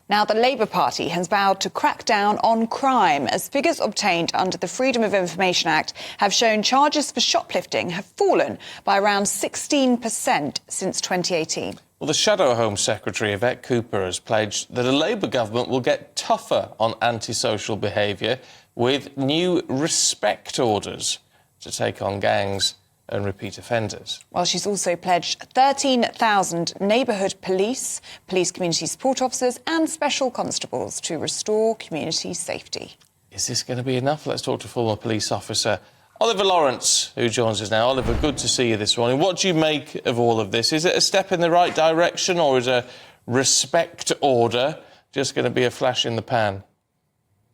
Now, the Labour Party has vowed to crack down on crime as figures obtained under the Freedom of Information Act have shown charges for shoplifting have fallen by around 16% since 2018. Well, the Shadow Home Secretary, Yvette Cooper, has pledged that a Labour government will get tougher on antisocial behaviour with new respect orders to take on gangs and repeat offenders. Well, she's also pledged 13,000 neighbourhood police, police community support officers and special constables to restore community safety. Is this going to be enough? Let's talk to former police officer Oliver Laurence, who joins us now. Oliver, good to see you this morning. What do you make of all of this? Is it a step in the right direction, or is a respect order just going to be a flash in the pan?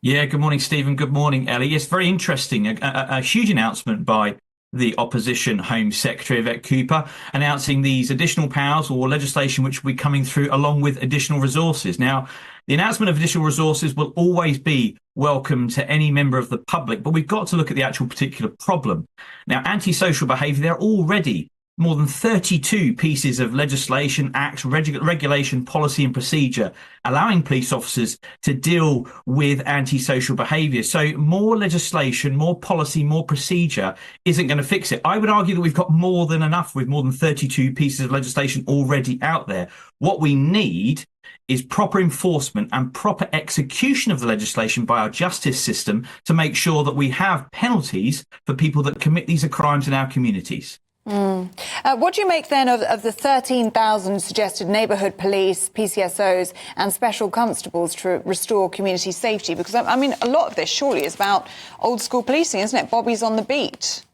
Yeah, good morning, Stephen. Good morning, Ellie. Yes, very interesting. A huge announcement by the opposition Home Secretary, Yvette Cooper, announcing these additional powers or legislation which will be coming through along with additional resources. Now, the announcement of additional resources will always be welcome to any member of the public, but we've got to look at the actual particular problem. Now, antisocial behaviour, there are already more than 32 pieces of legislation, acts, regulation, policy and procedure allowing police officers to deal with antisocial behaviour. So more legislation, more policy, more procedure isn't going to fix it. I would argue that we've got more than enough with more than 32 pieces of legislation already out there. What we need is proper enforcement and proper execution of the legislation by our justice system to make sure that we have penalties for people that commit these crimes in our communities. What do you make then of the 13,000 suggested neighbourhood police, PCSOs and special constables to restore community safety? Because, I mean, a lot of this surely is about old school policing, isn't it? Bobby's on the beat.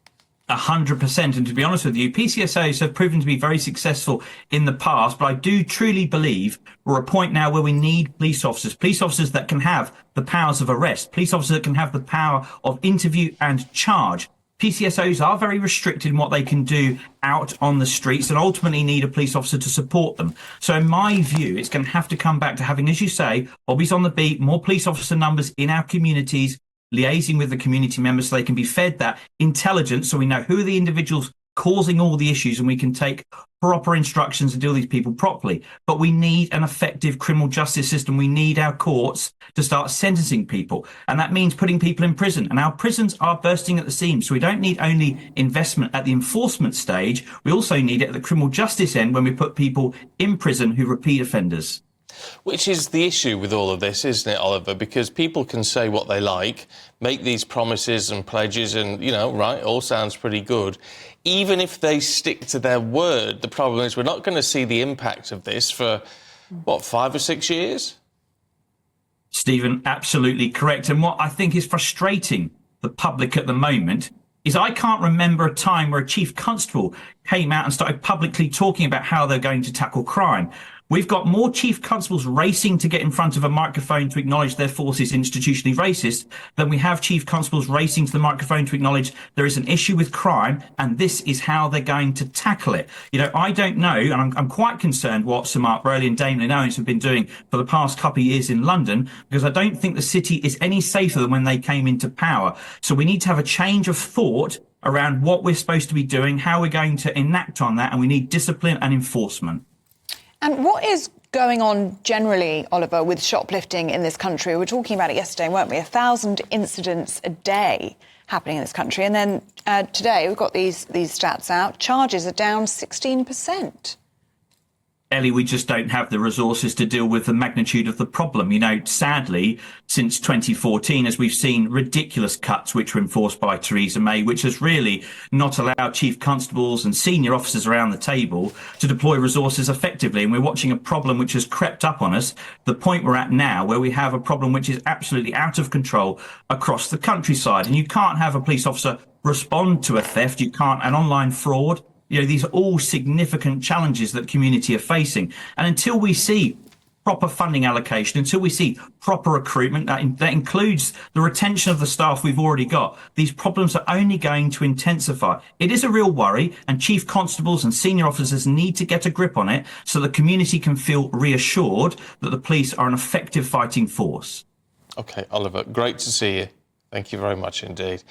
100%. And to be honest with you, PCSOs have proven to be very successful in the past, but I do truly believe we're at a point now where we need police officers that can have the powers of arrest, police officers that can have the power of interview and charge. PCSOs are very restricted in what they can do out on the streets and ultimately need a police officer to support them. So in my view, it's going to have to come back to having, as you say, Bobby's on the beat, more police officer numbers in our communities, liaising with the community members so they can be fed that intelligence so we know who are the individuals causing all the issues and we can take proper instructions to deal with these people properly. But we need an effective criminal justice system. We need our courts to start sentencing people. And that means putting people in prison. And our prisons are bursting at the seams. So we don't need only investment at the enforcement stage. We also need it at the criminal justice end when we put people in prison who repeat offenders. Which is the issue with all of this, isn't it, Oliver? Because people can say what they like, make these promises and pledges and, you know, right, all sounds pretty good. Even if they stick to their word, the problem is we're not going to see the impact of this for, what, 5 or 6 years? Stephen, absolutely correct. And what I think is frustrating the public at the moment is I can't remember a time where a chief constable came out and started publicly talking about how they're going to tackle crime. We've got more chief constables racing to get in front of a microphone to acknowledge their force is institutionally racist than we have chief constables racing to the microphone to acknowledge there is an issue with crime and this is how they're going to tackle it. You know, I don't know, and I'm quite concerned what Sir Mark Rowley and Damien Owens have been doing for the past couple of years in London, because I don't think the city is any safer than when they came into power. So we need to have a change of thought around what we're supposed to be doing, how we're going to enact on that, and we need discipline and enforcement. And what is going on generally, Oliver, with shoplifting in this country? We were talking about it yesterday, weren't we? 1,000 incidents a day happening in this country. And then today we've got these stats out. Charges are down 16%. Ellie, we just don't have the resources to deal with the magnitude of the problem. You know, sadly, since 2014, as we've seen ridiculous cuts which were enforced by Theresa May, which has really not allowed chief constables and senior officers around the table to deploy resources effectively. And we're watching a problem which has crept up on us, the point we're at now, where we have a problem which is absolutely out of control across the countryside. And you can't have a police officer respond to a theft. You can't, an online fraud. You know, these are all significant challenges that community are facing. And until we see proper funding allocation, until we see proper recruitment, that includes the retention of the staff we've already got, these problems are only going to intensify. It is a real worry, and chief constables and senior officers need to get a grip on it so the community can feel reassured that the police are an effective fighting force. OK, Oliver, great to see you. Thank you very much indeed.